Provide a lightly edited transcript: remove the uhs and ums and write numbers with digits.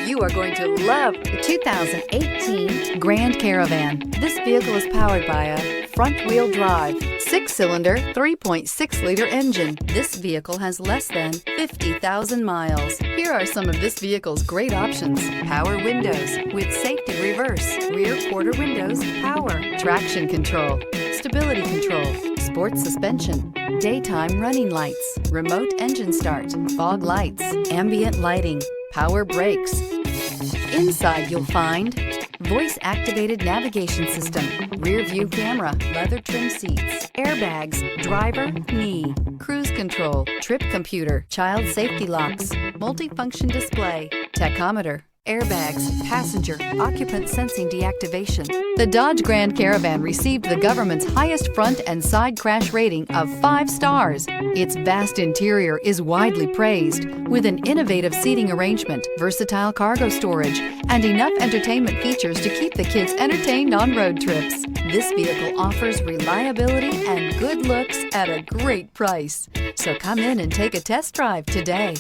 You are going to love the 2018 Grand Caravan. This vehicle is powered by a front-wheel drive, 6-cylinder, 3.6-liter engine. This vehicle has less than 50,000 miles. Here are some of this vehicle's great options: power windows with safety reverse, rear quarter windows, power, traction control, stability control, sports suspension, daytime running lights, remote engine start, fog lights, ambient lighting, power brakes. Inside you'll find voice-activated navigation system, rear view camera, leather trim seats, airbags, driver, knee, cruise control, trip computer, child safety locks, multifunction display, tachometer, airbags, passenger, occupant sensing deactivation. The Dodge Grand Caravan received the government's highest front and side crash rating of 5 stars. Its vast interior is widely praised, with an innovative seating arrangement, versatile cargo storage, and enough entertainment features to keep the kids entertained on road trips. This vehicle offers reliability and good looks at a great price. So come in and take a test drive today.